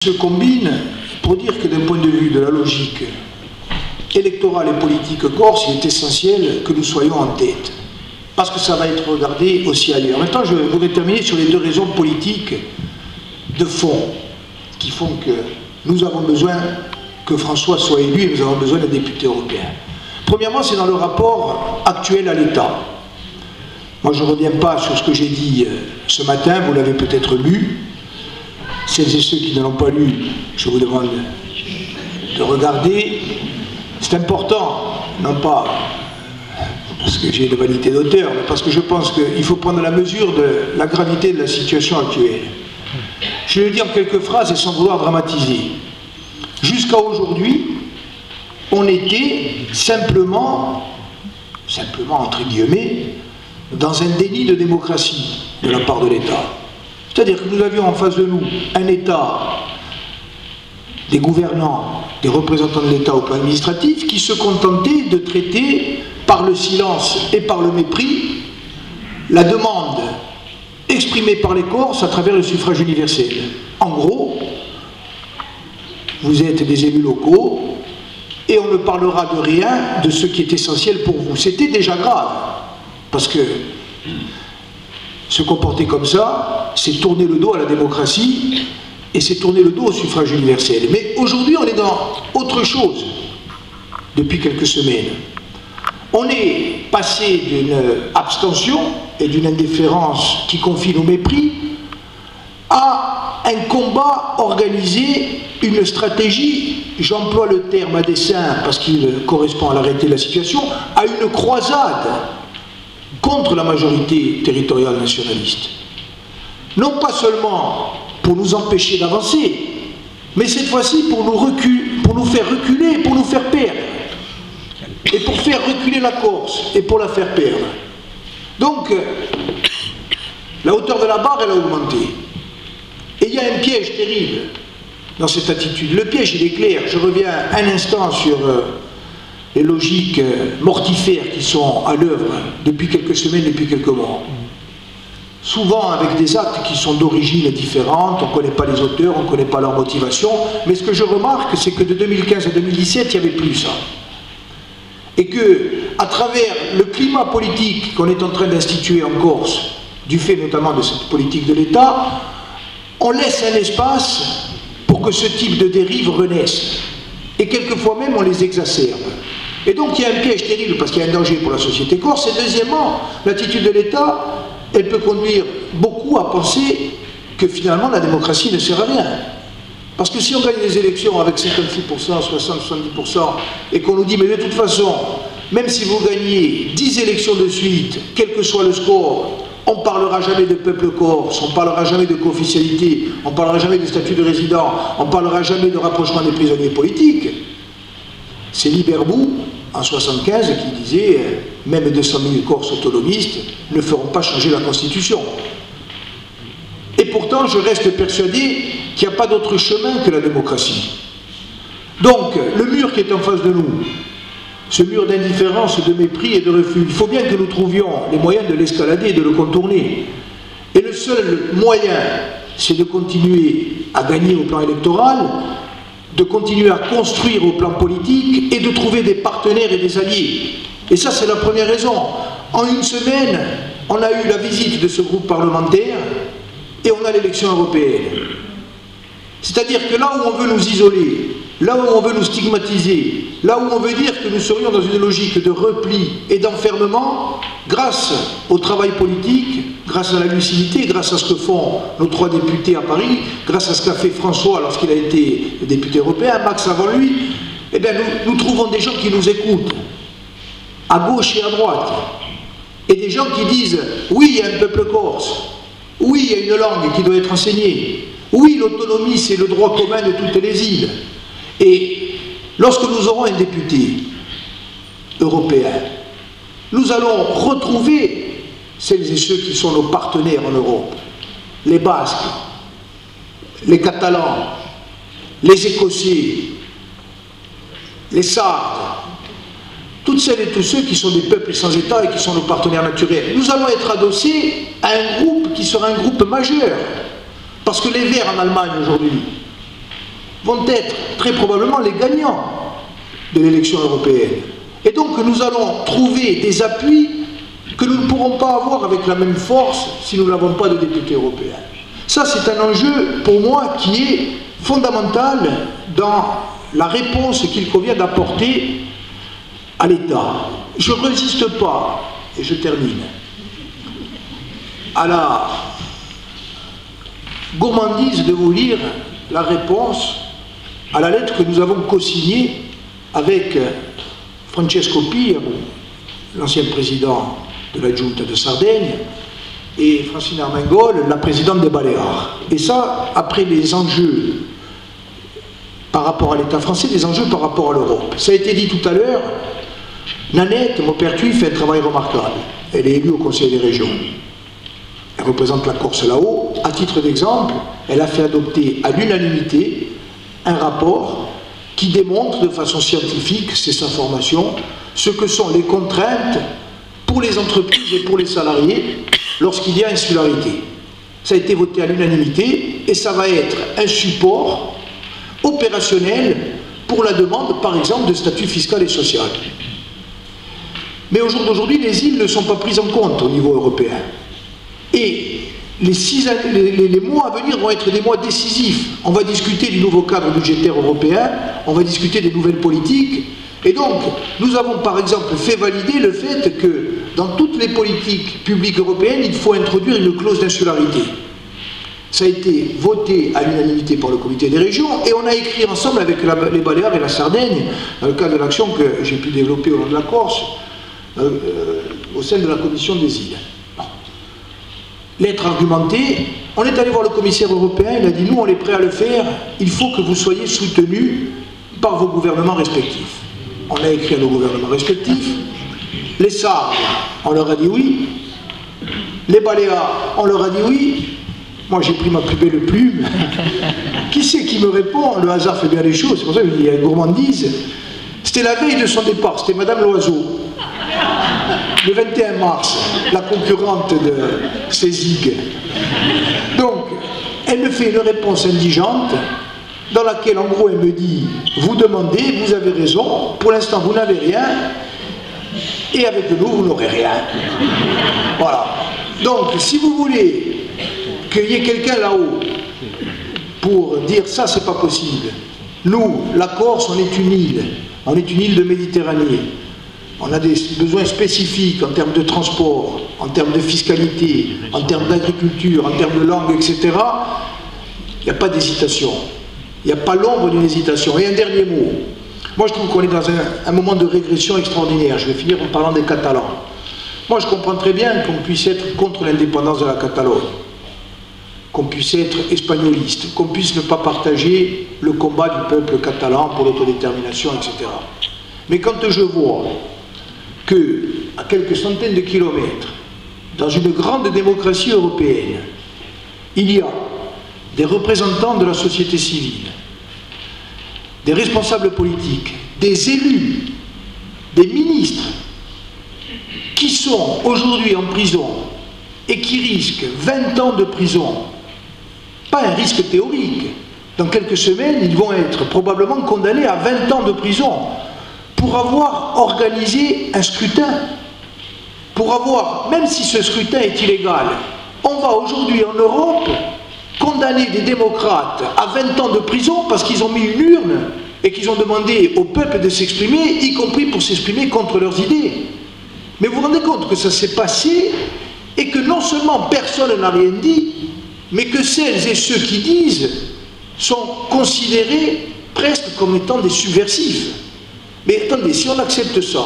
se combinent pour dire que d'un point de vue de la logique électorale et politique corse, il est essentiel que nous soyons en tête. Parce que ça va être regardé aussi ailleurs. Maintenant, je voudrais terminer sur les deux raisons politiques de fond qui font que nous avons besoin que François soit élu et nous avons besoin d'un député européen. Premièrement, c'est dans le rapport actuel à l'État. Moi, je ne reviens pas sur ce que j'ai dit ce matin, vous l'avez peut-être lu. Celles et ceux qui ne l'ont pas lu, je vous demande de regarder. C'est important, non pas parce que j'ai une vanité d'auteur, mais parce que je pense qu'il faut prendre la mesure de la gravité de la situation actuelle. Je vais le dire en quelques phrases et sans vouloir dramatiser. Jusqu'à aujourd'hui, on était simplement entre guillemets, dans un déni de démocratie de la part de l'État. C'est-à-dire que nous avions en face de nous un État, des gouvernants, des représentants de l'État au plan administratif, qui se contentaient de traiter par le silence et par le mépris la demande exprimée par les Corses à travers le suffrage universel. En gros, vous êtes des élus locaux et on ne parlera de rien de ce qui est essentiel pour vous. C'était déjà grave, parce que se comporter comme ça, c'est tourner le dos à la démocratie et c'est tourner le dos au suffrage universel. Mais aujourd'hui, on est dans autre chose depuis quelques semaines. On est passé d'une abstention et d'une indifférence qui confine au mépris à un combat organisé, une stratégie, j'emploie le terme à dessein parce qu'il correspond à la réalité de la situation, à une croisade contre la majorité territoriale nationaliste. Non pas seulement pour nous empêcher d'avancer, mais cette fois-ci pour nous faire reculer, pour nous faire perdre. Et pour faire reculer la Corse, et pour la faire perdre. Donc, la hauteur de la barre, elle a augmenté. Et il y a un piège terrible dans cette attitude. Le piège, il est clair. Je reviens un instant sur les logiques mortifères qui sont à l'œuvre depuis quelques semaines, depuis quelques mois. Souvent avec des actes qui sont d'origine différente, on ne connaît pas les auteurs, on ne connaît pas leur motivation, mais ce que je remarque, c'est que de 2015 à 2017, il n'y avait plus ça. Et que, à travers le climat politique qu'on est en train d'instituer en Corse, du fait notamment de cette politique de l'État, on laisse un espace pour que ce type de dérive renaisse. Et quelquefois même, on les exacerbe. Et donc, il y a un piège terrible parce qu'il y a un danger pour la société corse. Et deuxièmement, l'attitude de l'État, elle peut conduire beaucoup à penser que finalement, la démocratie ne sert à rien. Parce que si on gagne des élections avec 56%, 60, 70%, et qu'on nous dit, mais de toute façon, même si vous gagnez 10 élections de suite, quel que soit le score, on ne parlera jamais de peuple corse, on ne parlera jamais de co-officialité, on ne parlera jamais de statut de résident, on ne parlera jamais de rapprochement des prisonniers politiques. C'est Liberbou, en 1975, qui disait, même 200 000 Corses autonomistes ne feront pas changer la Constitution. Et pourtant, je reste persuadé qu'il n'y a pas d'autre chemin que la démocratie. Donc, le mur qui est en face de nous, ce mur d'indifférence, de mépris et de refus, il faut bien que nous trouvions les moyens de l'escalader et de le contourner. Et le seul moyen, c'est de continuer à gagner au plan électoral, de continuer à construire au plan politique et de trouver des partenaires et des alliés. Et ça, c'est la première raison. En une semaine, on a eu la visite de ce groupe parlementaire et on a l'élection européenne. C'est-à-dire que là où on veut nous isoler, là où on veut nous stigmatiser, là où on veut dire que nous serions dans une logique de repli et d'enfermement, grâce au travail politique, grâce à la lucidité, grâce à ce que font nos 3 députés à Paris, grâce à ce qu'a fait François lorsqu'il a été député européen, Max avant lui, eh bien nous trouvons des gens qui nous écoutent, à gauche et à droite, et des gens qui disent, oui, il y a un peuple corse, oui, il y a une langue qui doit être enseignée, oui, l'autonomie, c'est le droit commun de toutes les îles. Et lorsque nous aurons un député européen, nous allons retrouver celles et ceux qui sont nos partenaires en Europe, les Basques, les Catalans, les Écossais, les Sardes, toutes celles et tous ceux qui sont des peuples sans État et qui sont nos partenaires naturels. Nous allons être adossés à un groupe qui sera un groupe majeur. Parce que les Verts en Allemagne aujourd'hui, vont être très probablement les gagnants de l'élection européenne. Et donc nous allons trouver des appuis que nous ne pourrons pas avoir avec la même force si nous n'avons pas de députés européens. Ça, c'est un enjeu pour moi qui est fondamental dans la réponse qu'il convient d'apporter à l'État. Je ne résiste pas, et je termine, à la gourmandise de vous lire la réponse à la lettre que nous avons co-signée avec Francesco Pirro, l'ancien président de la Junta de Sardaigne, et Francine Armengol, la présidente des Baléares. Et ça, après les enjeux par rapport à l'État français, les enjeux par rapport à l'Europe. Ça a été dit tout à l'heure, Nanette Maupertuis fait un travail remarquable. Elle est élue au Conseil des régions. Elle représente la Corse là-haut. À titre d'exemple, elle a fait adopter à l'unanimité un rapport qui démontre de façon scientifique, c'est sa formation, ce que sont les contraintes pour les entreprises et pour les salariés lorsqu'il y a insularité. Ça a été voté à l'unanimité et ça va être un support opérationnel pour la demande, par exemple, de statut fiscal et social. Mais au jour d'aujourd'hui, les îles ne sont pas prises en compte au niveau européen. Et les mois à venir vont être des mois décisifs. On va discuter du nouveau cadre budgétaire européen, on va discuter des nouvelles politiques. Et donc, nous avons par exemple fait valider le fait que dans toutes les politiques publiques européennes, il faut introduire une clause d'insularité. Ça a été voté à l'unanimité par le comité des régions et on a écrit ensemble avec les Baléares et la Sardaigne, dans le cadre de l'action que j'ai pu développer au long de la Corse, au sein de la commission des îles. Lettre argumentée, on est allé voir le commissaire européen, il a dit nous on est prêts à le faire, il faut que vous soyez soutenus par vos gouvernements respectifs. On a écrit à nos gouvernements respectifs, les Sardes, on leur a dit oui, les Baléares, on leur a dit oui, moi j'ai pris ma plus belle plume, qui c'est qui me répond? Le hasard fait bien les choses, c'est pour ça que je dis, il y a une gourmandise. C'était la veille de son départ, c'était Madame Loiseau. Le 21 mars, la concurrente de Cézig. Donc, elle me fait une réponse indigente dans laquelle, en gros, elle me dit « Vous demandez, vous avez raison, pour l'instant, vous n'avez rien, et avec nous, vous n'aurez rien. » Voilà. Donc, si vous voulez qu'il y ait quelqu'un là-haut pour dire « Ça, c'est pas possible. Nous, la Corse, on est une île de Méditerranée. On a des besoins spécifiques en termes de transport, en termes de fiscalité, en termes d'agriculture, en termes de langue, etc. Il n'y a pas d'hésitation. Il n'y a pas l'ombre d'une hésitation. Et un dernier mot. Moi, je trouve qu'on est dans un moment de régression extraordinaire. Je vais finir en parlant des Catalans. Moi, je comprends très bien qu'on puisse être contre l'indépendance de la Catalogne, qu'on puisse être espagnoliste, qu'on puisse ne pas partager le combat du peuple catalan pour l'autodétermination, etc. Mais quand je vois que, à quelques centaines de kilomètres, dans une grande démocratie européenne, il y a des représentants de la société civile, des responsables politiques, des élus, des ministres, qui sont aujourd'hui en prison et qui risquent 20 ans de prison, pas un risque théorique, dans quelques semaines, ils vont être probablement condamnés à 20 ans de prison, pour avoir organisé un scrutin, pour avoir, même si ce scrutin est illégal, on va aujourd'hui en Europe condamner des démocrates à 20 ans de prison parce qu'ils ont mis une urne et qu'ils ont demandé au peuple de s'exprimer, y compris pour s'exprimer contre leurs idées. Mais vous vous rendez compte que ça s'est passé et que non seulement personne n'a rien dit, mais que celles et ceux qui disent sont considérés presque comme étant des subversifs. Mais attendez, si on accepte ça,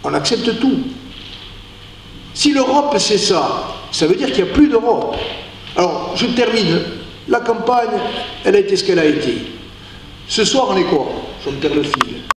on accepte tout. Si l'Europe c'est ça, ça veut dire qu'il n'y a plus d'Europe. Alors, je termine. La campagne, elle a été ce qu'elle a été. Ce soir, on est quoi? Je me perds le fil.